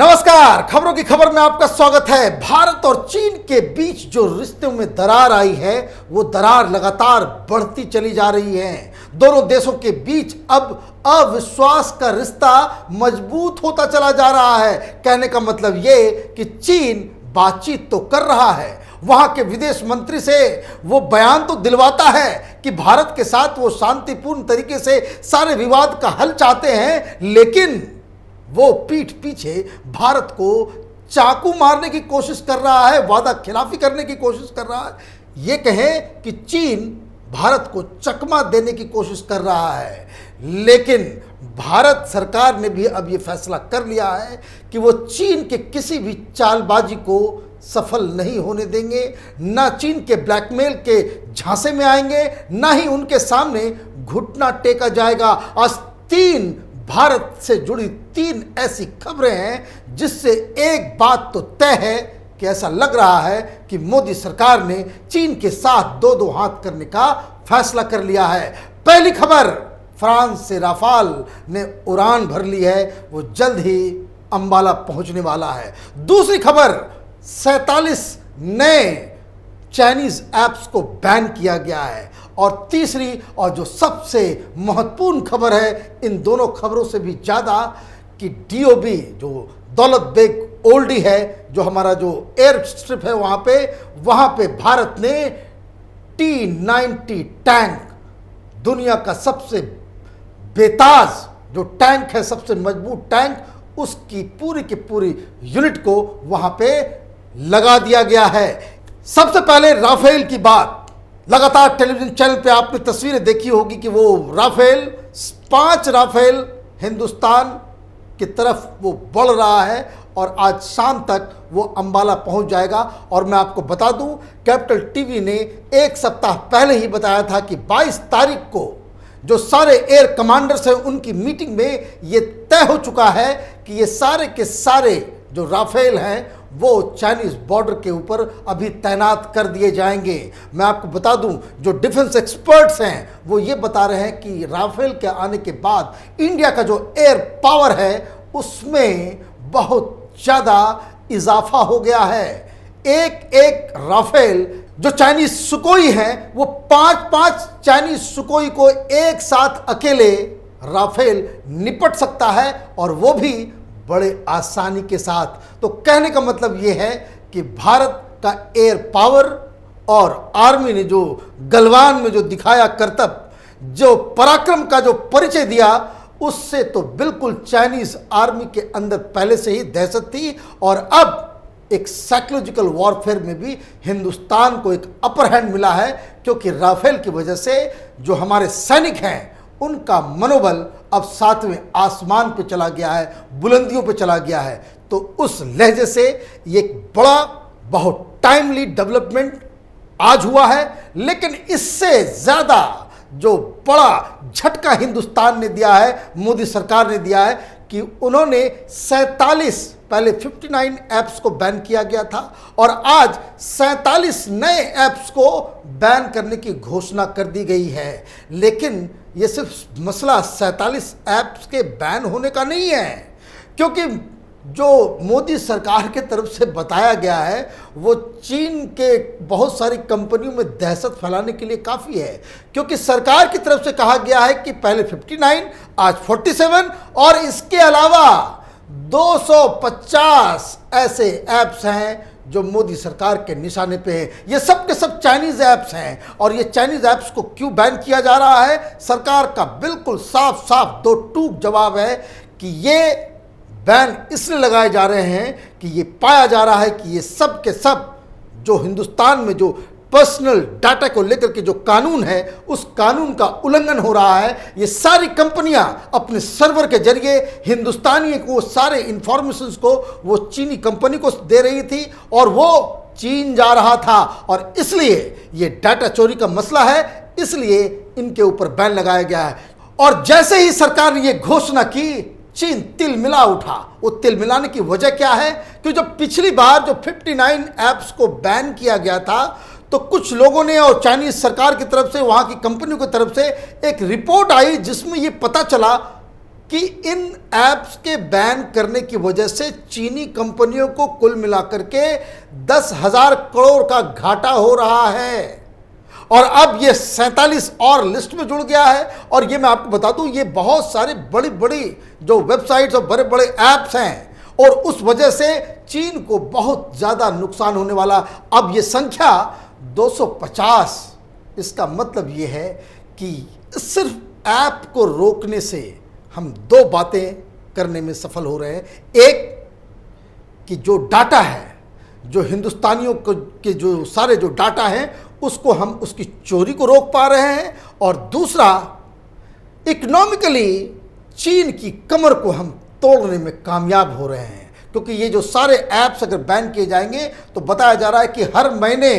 नमस्कार, खबरों की खबर में आपका स्वागत है। भारत और चीन के बीच जो रिश्तों में दरार आई है वो दरार लगातार बढ़ती चली जा रही है। दोनों देशों के बीच अब अविश्वास का रिश्ता मजबूत होता चला जा रहा है। कहने का मतलब ये कि चीन बातचीत तो कर रहा है, वहां के विदेश मंत्री से वो बयान तो दिलवाता है कि भारत के साथ वो शांतिपूर्ण तरीके से सारे विवाद का हल चाहते हैं, लेकिन वो पीठ पीछे भारत को चाकू मारने की कोशिश कर रहा है, वादा खिलाफी करने की कोशिश कर रहा है। ये कहें कि चीन भारत को चकमा देने की कोशिश कर रहा है, लेकिन भारत सरकार ने भी अब ये फैसला कर लिया है कि वो चीन के किसी भी चालबाजी को सफल नहीं होने देंगे। ना चीन के ब्लैकमेल के झांसे में आएंगे, ना ही उनके सामने घुटना टेका जाएगा। आज भारत से जुड़ी तीन ऐसी खबरें हैं जिससे एक बात तो तय है कि ऐसा लग रहा है कि मोदी सरकार ने चीन के साथ दो दो हाथ करने का फैसला कर लिया है। पहली खबर, फ्रांस से राफाल ने उड़ान भर ली है, वो जल्द ही अंबाला पहुंचने वाला है। दूसरी खबर, 47 नए चाइनीज ऐप्स को बैन किया गया है। और तीसरी और जो सबसे महत्वपूर्ण खबर है इन दोनों खबरों से भी ज़्यादा, कि डीओबी जो दौलत बेग ओल्डी है, जो हमारा जो एयर स्ट्रिप है वहाँ पे भारत ने T-90 टैंक, दुनिया का सबसे बेताज जो टैंक है, सबसे मजबूत टैंक, उसकी पूरी की पूरी यूनिट को वहाँ पे लगा दिया गया है। सबसे पहले राफेल की बात, लगातार टेलीविजन चैनल पे आपने तस्वीरें देखी होगी कि वो राफेल 5 राफेल हिंदुस्तान की तरफ वो बढ़ रहा है और आज शाम तक वो अंबाला पहुंच जाएगा। और मैं आपको बता दूं, कैपिटल टीवी ने एक सप्ताह पहले ही बताया था कि 22 तारीख को जो सारे एयर कमांडर्स हैं उनकी मीटिंग में ये तय हो चुका है कि ये सारे के सारे जो राफेल हैं वो चाइनीज बॉर्डर के ऊपर अभी तैनात कर दिए जाएंगे। मैं आपको बता दूं, जो डिफेंस एक्सपर्ट्स हैं वो ये बता रहे हैं कि राफेल के आने के बाद इंडिया का जो एयर पावर है उसमें बहुत ज़्यादा इजाफा हो गया है। एक एक राफेल जो चाइनीज सुकोई हैं वो 5-5 चाइनीज सुकोई को एक साथ अकेले राफेल निपट सकता है, और वो भी बड़े आसानी के साथ। तो कहने का मतलब ये है कि भारत का एयर पावर और आर्मी ने जो गलवान में जो दिखाया करतब, जो पराक्रम का जो परिचय दिया, उससे तो बिल्कुल चाइनीज आर्मी के अंदर पहले से ही दहशत थी, और अब एक साइकोलॉजिकल वॉरफेयर में भी हिंदुस्तान को एक अपर हैंड मिला है, क्योंकि राफेल की वजह से जो हमारे सैनिक हैं उनका मनोबल अब 7वें आसमान पे चला गया है, बुलंदियों पे चला गया है। तो उस लहजे से ये एक बड़ा बहुत टाइमली डेवलपमेंट आज हुआ है, लेकिन इससे ज़्यादा जो बड़ा झटका हिंदुस्तान ने दिया है, मोदी सरकार ने दिया है कि उन्होंने 47, पहले 59 ऐप्स को बैन किया गया था और आज 47 नए ऐप्स को बैन करने की घोषणा कर दी गई है। लेकिन ये सिर्फ मसला 47 ऐप्स के बैन होने का नहीं है, क्योंकि जो मोदी सरकार के तरफ से बताया गया है वो चीन के बहुत सारी कंपनियों में दहशत फैलाने के लिए काफ़ी है। क्योंकि सरकार की तरफ से कहा गया है कि पहले 59, आज 47, और इसके अलावा 250 ऐसे ऐप्स हैं जो मोदी सरकार के निशाने पे हैं। ये सब के सब चाइनीज ऐप्स हैं, और ये चाइनीज ऐप्स को क्यों बैन किया जा रहा है, सरकार का बिल्कुल साफ साफ दो टूक जवाब है कि ये बैन इसलिए लगाए जा रहे हैं कि ये पाया जा रहा है कि ये सब के सब जो हिंदुस्तान में जो पर्सनल डाटा को लेकर के जो कानून है उस कानून का उल्लंघन हो रहा है। ये सारी कंपनियां अपने सर्वर के जरिए हिंदुस्तानी को सारे इंफॉर्मेशंस को वो चीनी कंपनी को दे रही थी, और वो चीन जा रहा था, और इसलिए ये डाटा चोरी का मसला है, इसलिए इनके ऊपर बैन लगाया गया है। और जैसे ही सरकार ने ये घोषणा की, चीन तिल मिला उठा। वो तिल मिलाने की वजह क्या है कि जब पिछली बार जो 59 ऐप्स को बैन किया गया था तो कुछ लोगों ने और चाइनीज सरकार की तरफ से, वहाँ की कंपनियों की तरफ से एक रिपोर्ट आई जिसमें ये पता चला कि इन ऐप्स के बैन करने की वजह से चीनी कंपनियों को कुल मिलाकर के 10,000 करोड़ का घाटा हो रहा है और अब ये 47 और लिस्ट में जुड़ गया है। और ये मैं आपको बता दूं, ये बहुत सारी बड़ी बड़ी जो वेबसाइट्स और बड़े बड़े ऐप्स हैं और उस वजह से चीन को बहुत ज़्यादा नुकसान होने वाला। अब ये संख्या 250, इसका मतलब ये है कि सिर्फ ऐप को रोकने से हम दो बातें करने में सफल हो रहे हैं। एक कि जो डाटा है, जो हिंदुस्तानियों को के जो सारे जो डाटा हैं उसको हम उसकी चोरी को रोक पा रहे हैं, और दूसरा इकोनॉमिकली चीन की कमर को हम तोड़ने में कामयाब हो रहे हैं। क्योंकि ये जो सारे ऐप्स अगर बैन किए जाएंगे तो बताया जा रहा है कि हर महीने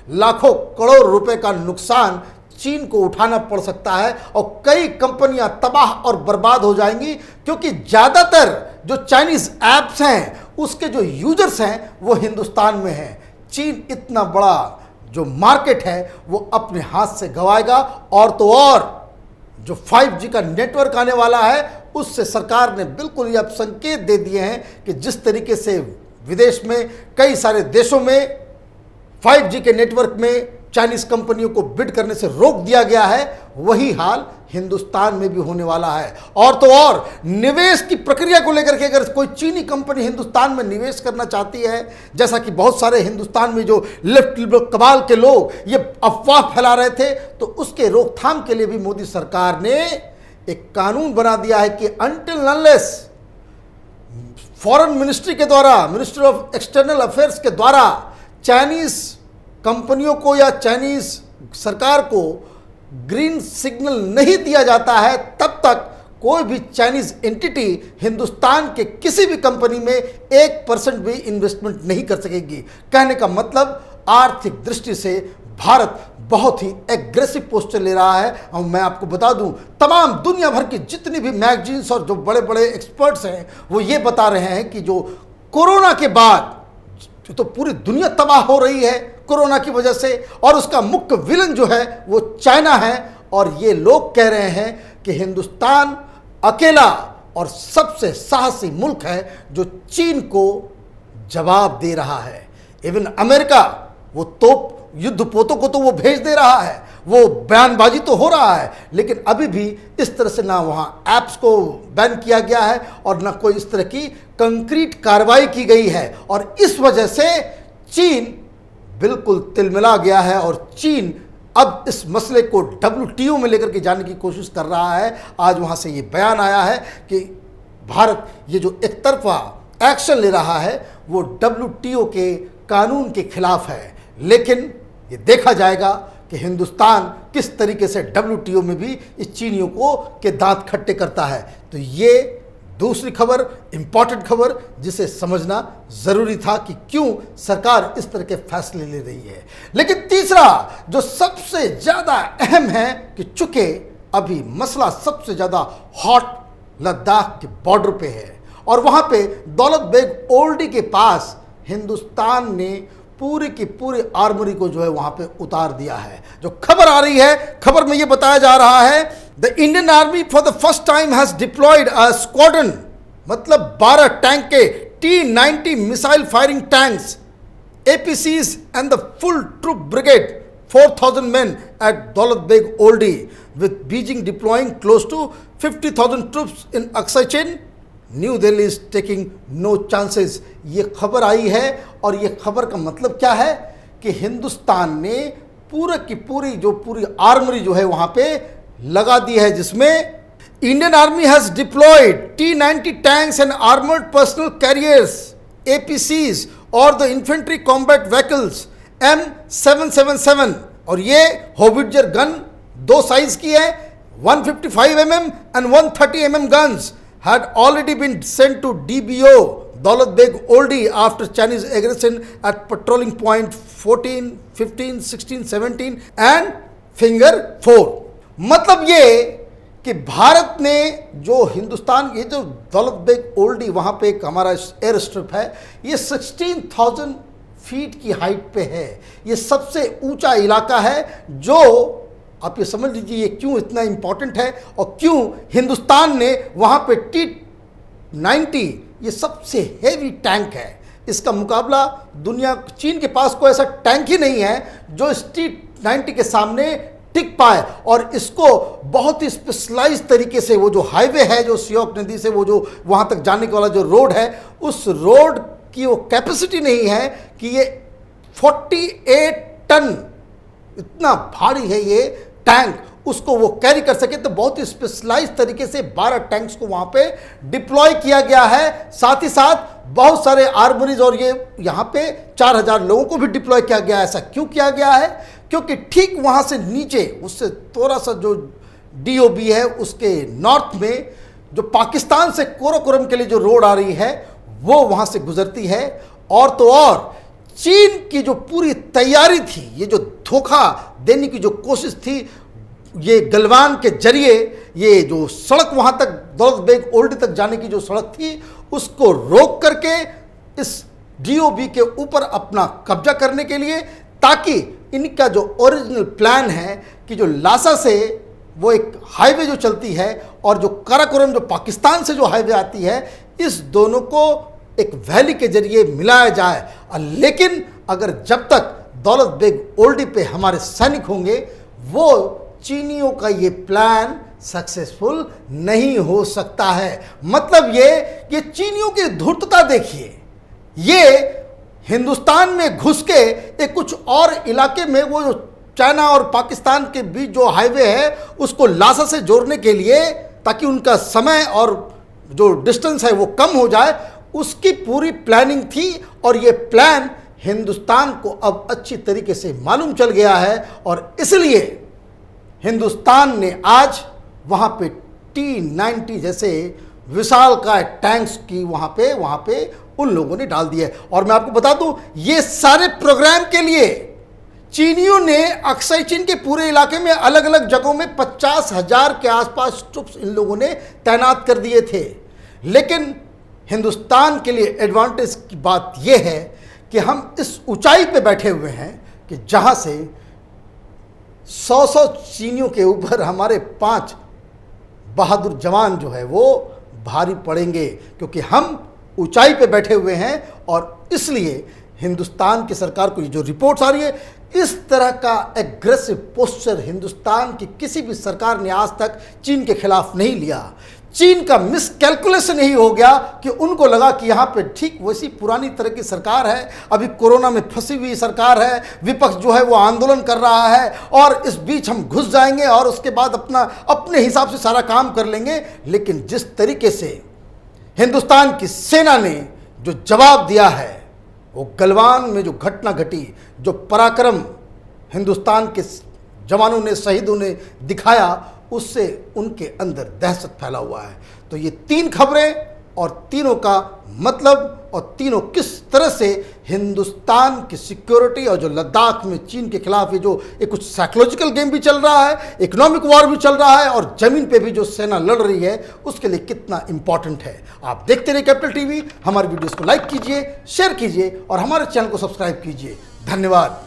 लाखों करोड़ रुपए का नुकसान चीन को उठाना पड़ सकता है और कई कंपनियां तबाह और बर्बाद हो जाएंगी, क्योंकि ज़्यादातर जो चाइनीज़ ऐप्स हैं उसके जो यूजर्स हैं वो हिंदुस्तान में हैं। चीन इतना बड़ा जो मार्केट है वो अपने हाथ से गंवाएगा। और तो और जो 5G का नेटवर्क आने वाला है उससे सरकार ने बिल्कुल ये अब संकेत दे दिए हैं कि जिस तरीके से विदेश में कई सारे देशों में 5G के नेटवर्क में चाइनीज़ कंपनियों को बिड करने से रोक दिया गया है, वही हाल हिंदुस्तान में भी होने वाला है। और तो और निवेश की प्रक्रिया को लेकर के अगर कोई चीनी कंपनी हिंदुस्तान में निवेश करना चाहती है, जैसा कि बहुत सारे हिंदुस्तान में जो लेफ्ट कबाल के लोग ये अफवाह फैला रहे थे, तो उसके रोकथाम के लिए भी मोदी सरकार ने एक कानून बना दिया है कि अनटिल अनलेस फॉरेन मिनिस्ट्री के द्वारा, मिनिस्ट्री ऑफ एक्सटर्नल अफेयर्स के द्वारा चाइनीज़ कंपनियों को या चाइनीज़ सरकार को ग्रीन सिग्नल नहीं दिया जाता है, तब तक कोई भी चाइनीज़ एंटिटी हिंदुस्तान के किसी भी कंपनी में 1% भी इन्वेस्टमेंट नहीं कर सकेगी। कहने का मतलब आर्थिक दृष्टि से भारत बहुत ही एग्रेसिव पोस्चर ले रहा है। और मैं आपको बता दूं, तमाम दुनिया भर की जितनी भी मैगजीन्स और जो बड़े बड़े एक्सपर्ट्स हैं वो ये बता रहे हैं कि जो कोरोना के बाद तो पूरी दुनिया तबाह हो रही है कोरोना की वजह से, और उसका मुख्य विलन जो है वो चाइना है। और ये लोग कह रहे हैं कि हिंदुस्तान अकेला और सबसे साहसी मुल्क है जो चीन को जवाब दे रहा है। इवन अमेरिका वो तोप युद्धपोतों को तो वो भेज दे रहा है, वो बयानबाजी तो हो रहा है, लेकिन अभी भी इस तरह से ना वहाँ ऐप्स को बैन किया गया है और ना कोई इस तरह की कंक्रीट कार्रवाई की गई है। और इस वजह से चीन बिल्कुल तिलमिला गया है और चीन अब इस मसले को WTO में लेकर के जाने की कोशिश कर रहा है। आज वहाँ से ये बयान आया है कि भारत ये जो एक तरफा एक्शन ले रहा है वो WTO के कानून के खिलाफ है, लेकिन ये देखा जाएगा कि हिंदुस्तान किस तरीके से WTO में भी इस चीनियों को के दांत खट्टे करता है। तो ये दूसरी खबर, इंपॉर्टेंट खबर जिसे समझना ज़रूरी था कि क्यों सरकार इस तरह के फैसले ले रही है। लेकिन तीसरा जो सबसे ज़्यादा अहम है कि चूंकि अभी मसला सबसे ज़्यादा हॉट लद्दाख के बॉर्डर पे है और वहाँ पे दौलत बेग ओल्डी के पास हिंदुस्तान ने पूरी की पूरी आर्मरी को जो है वहाँ पे उतार दिया है। जो खबर आ रही है, खबर में ये बताया जा रहा है the Indian army for the first time has deployed a squadron, मतलब 12 टैंक के T-90 missile firing tanks, APCs and the full troop brigade 4,000 men at Daulat Beg Oldie, with Beijing deploying close to 50,000 troops in Aksai Chin. New Delhi is taking no chances. ये खबर आई है और ये खबर का मतलब क्या है कि हिंदुस्तान ने पूरी आर्मरी जो है वहाँ पे लगा दी है, जिसमें Indian army has deployed T-90 tanks and armoured personnel carriers, APCs और the infantry combat vehicles M777। और ये होविट्जर गन 2 साइज की है, 155 mm and 130 mm guns had already been sent to DBO Daulat Beg Oldie after Chinese aggression at patrolling point 14, 15, 16, 17 and Finger 4। मतलब ये कि भारत ने जो हिंदुस्तान, ये जो दौलत बेग ओल्डी वहाँ पे एक हमारा एयर स्ट्रिप है, ये 16,000 फीट की हाइट पे है। ये सबसे ऊंचा इलाका है जो आप ये समझ लीजिए ये क्यों इतना इंपॉर्टेंट है और क्यों हिंदुस्तान ने वहाँ पे T-90 ये सबसे हेवी टैंक है। इसका मुकाबला दुनिया, चीन के पास कोई ऐसा टैंक ही नहीं है जो इस T-90 के सामने टिक पाए। और इसको बहुत ही स्पेशलाइज तरीके से, वो जो हाईवे है जो सियोक नदी से वो जो वहाँ तक जाने के वाला जो रोड है, उस रोड की वो कैपेसिटी नहीं है कि ये 48 टन, इतना भारी है ये टैंक, उसको वो कैरी कर सके। तो बहुत ही स्पेशलाइज तरीके से 12 टैंक्स को वहाँ पे डिप्लॉय किया गया है। साथ ही साथ बहुत सारे आर्मरीज और ये यहाँ पे 4000 लोगों को भी डिप्लॉय किया गया है। ऐसा क्यों किया गया है? क्योंकि ठीक वहाँ से नीचे, उससे थोड़ा सा जो DOB है उसके नॉर्थ में, जो पाकिस्तान से काराकोरम के लिए जो रोड आ रही है वो वहाँ से गुजरती है। और तो और चीन की जो पूरी तैयारी थी, ये जो धोखा देने की जो कोशिश थी, ये गलवान के जरिए ये जो सड़क वहाँ तक दौलत बेग ओल्डी तक जाने की जो सड़क थी उसको रोक करके इस DOB के ऊपर अपना कब्जा करने के लिए, ताकि इनका जो ओरिजिनल प्लान है कि जो लासा से वो एक हाईवे जो चलती है और जो काराकोरम जो पाकिस्तान से जो हाईवे आती है, इस दोनों को एक वैली के जरिए मिलाया जाए। लेकिन अगर जब तक दौलत बेग ओल्डी पे हमारे सैनिक होंगे, वो चीनियों का ये प्लान सक्सेसफुल नहीं हो सकता है। मतलब ये चीनियों की धूर्तता देखिए, ये हिंदुस्तान में घुस के एक कुछ और इलाके में, वो जो चाइना और पाकिस्तान के बीच जो हाईवे है उसको लासा से जोड़ने के लिए, ताकि उनका समय और जो डिस्टेंस है वो कम हो जाए, उसकी पूरी प्लानिंग थी। और ये प्लान हिंदुस्तान को अब अच्छी तरीके से मालूम चल गया है और इसलिए हिंदुस्तान ने आज वहाँ पे T-90 जैसे विशालकाय टैंक्स की वहाँ पे उन लोगों ने डाल दिया है। और मैं आपको बता दूं, ये सारे प्रोग्राम के लिए चीनियों ने अक्सई चीन के पूरे इलाके में अलग अलग जगहों में 50,000 के आसपास ट्रुप्स इन लोगों ने तैनात कर दिए थे। लेकिन हिंदुस्तान के लिए एडवांटेज की बात यह है कि हम इस ऊंचाई पे बैठे हुए हैं कि जहाँ से 100 चीनियों के ऊपर हमारे 5 बहादुर जवान जो है वो भारी पड़ेंगे, क्योंकि हम ऊंचाई पे बैठे हुए हैं। और इसलिए हिंदुस्तान की सरकार को ये जो रिपोर्ट्स आ रही है, इस तरह का एग्रेसिव पोस्चर हिंदुस्तान की किसी भी सरकार ने आज तक चीन के खिलाफ नहीं लिया। चीन का मिसकैलकुलेशन यही हो गया कि उनको लगा कि यहाँ पे ठीक वैसी पुरानी तरह की सरकार है, अभी कोरोना में फंसी हुई सरकार है, विपक्ष जो है वो आंदोलन कर रहा है और इस बीच हम घुस जाएंगे और उसके बाद अपने हिसाब से सारा काम कर लेंगे। लेकिन जिस तरीके से हिंदुस्तान की सेना ने जो जवाब दिया है, वो गलवान में जो घटना घटी, जो पराक्रम हिंदुस्तान के जवानों ने, शहीदों ने दिखाया, उससे उनके अंदर दहशत फैला हुआ है। तो ये 3 खबरें और तीनों का मतलब और तीनों किस तरह से हिंदुस्तान की सिक्योरिटी और जो लद्दाख में चीन के खिलाफ ये जो एक कुछ साइकोलॉजिकल गेम भी चल रहा है, इकोनॉमिक वॉर भी चल रहा है और ज़मीन पे भी जो सेना लड़ रही है उसके लिए कितना इंपॉर्टेंट है। आप देखते रहिए कैपिटल टीवी। हमारे वीडियोस को लाइक कीजिए, शेयर कीजिए और हमारे चैनल को सब्सक्राइब कीजिए। धन्यवाद।